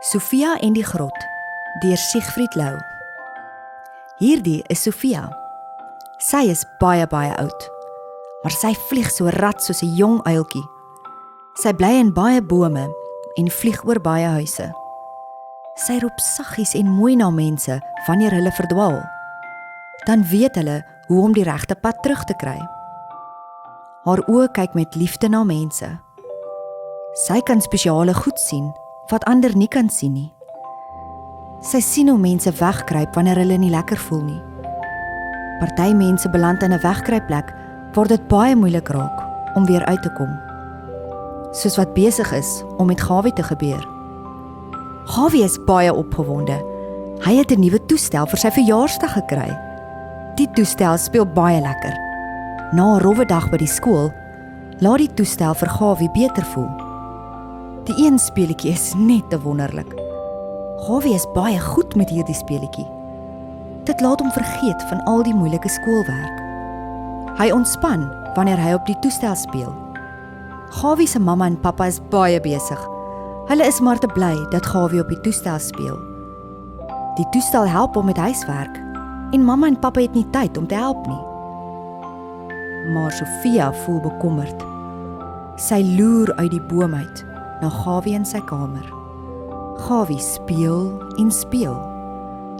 Sofia en die grot, deur Siegfried Lou. Hierdie is Sofia. Sy is baie oud, maar sy vlieg so rad soos 'n jong uiltjie. Sy bly in baie bome en vlieg oor baie huise. Sy roep saggies en mooi na mense wanneer hulle verdwaal. Dan weet hulle hoe om die regte pad terug te kry. Haar oë kyk met liefde na mense. Sy kan spesiale goed sien wat ander nie kan sien nie. Sy sien hoe mense wegkruip wanneer hulle nie lekker voel nie. Party mense beland in 'n wegkruipplek waar dit baie moeilik raak om weer uit te kom. Soos wat besig is om met Gawie te gebeur. Gawie is baie opgewonde. Hy het 'n nuwe toestel vir sy verjaarsdag gekry. Die toestel speel baie lekker. Na 'n rowwe dag by die skool, laat die toestel vir Gawie beter voel. Die een speletjie is net te wonderlik. Gawie is baie goed met hierdie speletjie. Dit laat hom vergeet van al die moeilike skoolwerk. Hy ontspan wanneer hy op die toestel speel. Gawie se mamma en pappa is baie besig. Hulle is maar te bly dat Gawie op die toestel speel. Die toestel help hom met huiswerk en mamma en pappa het nie tyd om te help nie. Maar Sofia voel bekommerd. Sy loer uit die boom uit na Gawie in sy kamer. Gawie speel en speel.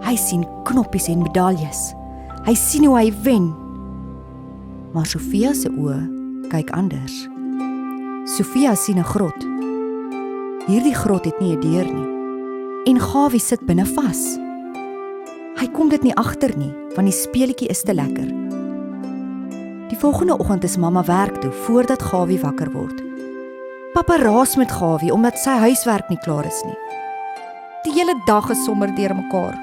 Hy sien knoppies en medaljes. Hy sien hoe hy wen. Maar Sofia se oë kyk anders. Sofia sien 'n grot. Hierdie grot het nie 'n deur nie. En Gawie sit binne vas. Hy kom dit nie agter nie, want die speletjie is te lekker. Die volgende oggend is mamma werk toe, voordat Gawie wakker word. Pappa raas met Gawie, omdat sy huiswerk nie klaar is nie. Die hele dag is sommer deur mekaar.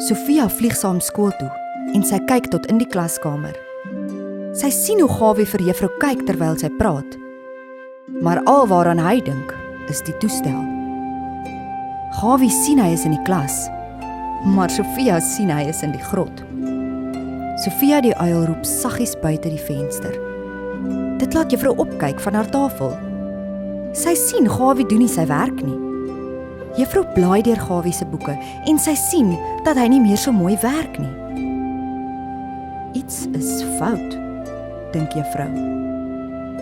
Sofia vlieg saam skool toe, en sy kyk tot in die klaskamer. Sy sien hoe Gawie vir juffrou kyk terwyl sy praat. Maar al waaraan hy dink, is die toestel. Gawie sien hy is in die klas, maar Sofia sien hy is in die grot. Sofia die uil roep saggies buite die venster. Dit laat juffrou opkyk van haar tafel. Sy sien Gawie doen nie sy werk nie. Juffrou blaai deur Gawie se boeke en sy sien dat hy nie meer so mooi werk nie. Iets is fout, dink juffrou.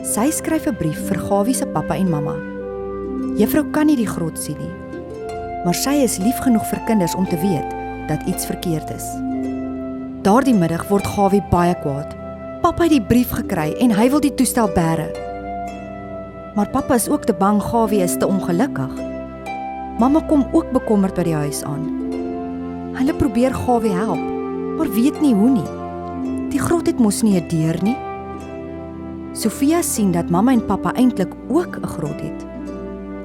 Sy skryf 'n brief vir Gawie se pappa en mamma. Juffrou kan nie die grot sien nie, maar sy is lief genoeg vir kinders om te weet dat iets verkeerd is. Daardie middag word Gawie baie kwaad. Pappa het die brief gekry en hy wil die toestel bære. Maar pappa is ook te bang Gawie is te ongelukkig. Mamma kom ook bekommerd by die huis aan. Hulle probeer Gawie help, maar weet nie hoe nie. Die grot het mos nie 'n deur nie. Sofia sien dat mamma en pappa eintlik ook 'n grot het.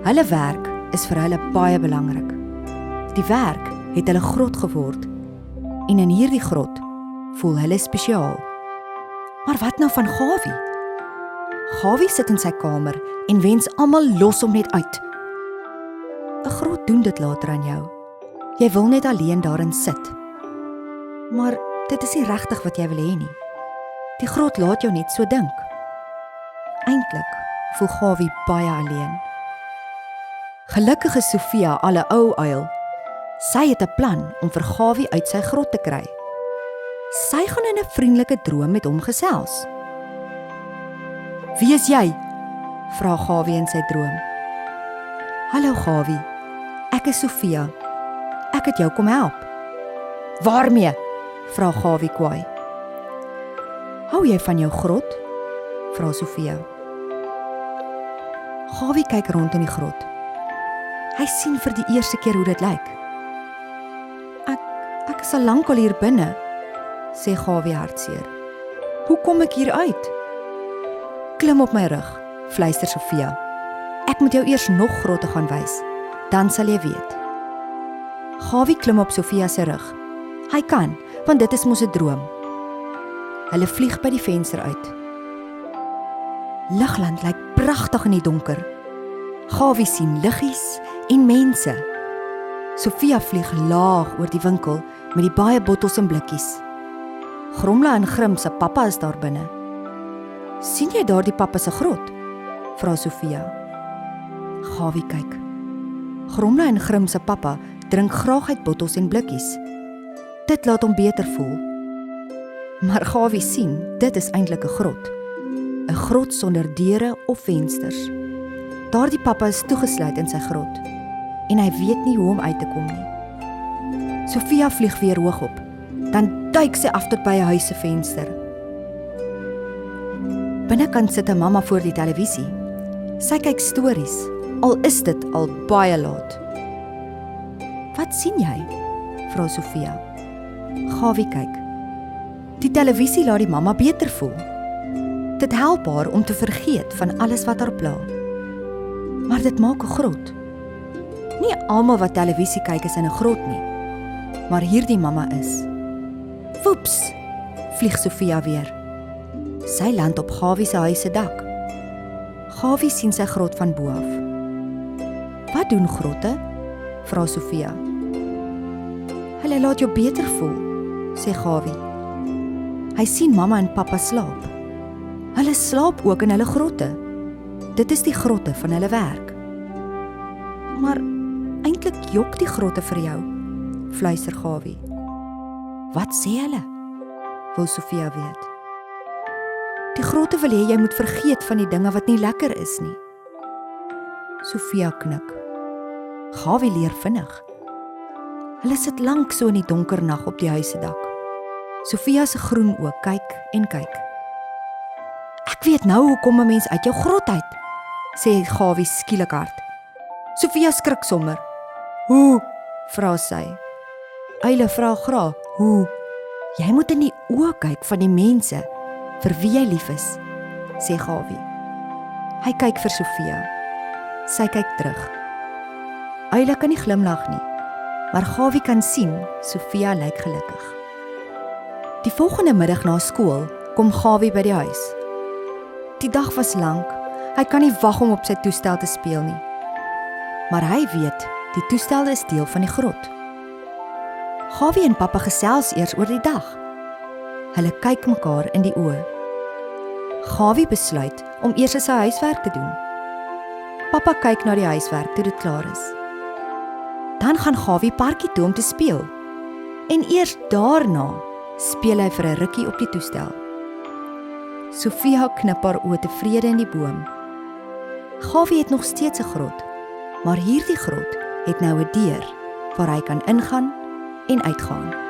Hulle werk is vir hulle baie belangrik. Die werk het hulle grot geword. En in hierdie grot voel hulle spesiaal. Maar wat nou van Gawie? Gawie sit in sy kamer en wens almal los hom net uit. 'n Grot doen dit later aan jou. Jy wil net alleen daarin sit. Maar dit is nie regtig wat jy wil hê nie. Die grot laat jou net so dink. Eintlik voel Gawie baie alleen. Gelukkig is Sofia al 'n ou uil. Sy het 'n plan om vir Gawie uit sy grot te kry. Sy gaan in 'n vriendelike droom met hom gesels. "Wie is jy?" vra Gawie in sy droom. "Hallo Gawie, ek is Sofia. Ek het jou kom help." "Waarmee?" vra Gawie kwaai. "Hou jy van jou grot?" vra Sofia. Gawie kyk rond in die grot. Hy sien vir die eerste keer hoe dit lyk. Ek is al lank al hier binne, sê Gawie hartseer. "Hoe kom ek hier uit?" "Klim op my rug," fluister Sofia. "Ek moet jou eers nog grotte gaan wys, dan sal jy weet." Gawie klim op Sofia se rug. Hy kan, want dit is mos 'n droom. Hulle vlieg by die venster uit. Ligland lyk pragtig in die donker. Gawie sien liggies en mense. Sofia vlieg laag oor die winkel met die baie bottels en blikkies. Gromla en Grim se pappa is daar binne. "Sien jy daar die pappa se grot?" vra Sofia. Gawie kyk. Gromla en Grim se pappa drink graag uit bottels en blikkies. Dit laat hom beter voel. Maar Gawie sien, dit is eintlik 'n grot. 'n Grot sonder deure of vensters. Daardie pappa is toegesluit in sy grot en hy weet nie hoe om uit te kom nie. Sofia vlieg weer hoog op. Dan duik sy af tot by 'n huis se venster. Binnekant sit 'n mamma voor die televisie. Sy kyk stories, al is dit al baie laat. "Wat sien jy?" vra Sofia. Gawie kyk. Die televisie laat die mamma beter voel. Dit help haar om te vergeet van alles wat haar pla. Maar dit maak 'n grot. Nie almal wat televisie kyk is in 'n grot nie, maar hierdie mamma is. Woeps, vlieg Sofia weer. Sy land op Gawie se huis se dak. Gawie sien sy grot van bo af. "Wat doen grotte?" vra Sofia. "Hulle laat jou beter voel," sê Gawie. Hy sien mamma en pappa slaap. Hulle slaap ook in hulle grotte. Dit is die grotte van hulle werk. "Maar eintlik jok die grotte vir jou," fluister Gawie. "Wat sê hulle?" wil Sofia weet. "Die grotte wil hê jy moet vergeet van die dinge wat nie lekker is nie." Sofia knik. Gawie leer vinnig. Hulle sit lank so in die donker nag op die huis se dak. Sofia se groen oë kyk en kyk. "Ek weet nou hoe kom 'n mens uit jou grot uit," sê Gawie skielik hard. Sofia skrik sommer. "Hoe?" vra sy. Uile vra graag, "Hoe?" "Jy moet in die oë kyk van die mense vir wie jy lief is," sê Gawie. Hy kyk vir Sofia. Sy kyk terug. Uile kan nie glimlag nie, maar Gawie kan sien Sofia lyk gelukkig. Die volgende middag na skool kom Gawie by die huis. Die dag was lank. Hy kan nie wag om op sy toestel te speel nie. Maar hy weet, die toestel is deel van die grot. Gawie en pappa gesels eers oor die dag. Hulle kyk mekaar in die oë. Gawie besluit om eers sy huiswerk te doen. Pappa kyk na die huiswerk toe dit klaar is. Dan gaan Gawie parkie toe om te speel. En eers daarna speel hy vir 'n rukkie op die toestel. Sofia knip haar oë tevrede in die boom. Gawie het nog steeds 'n grot, maar hierdie grot het nou 'n deur waar hy kan ingaan en uitgaan.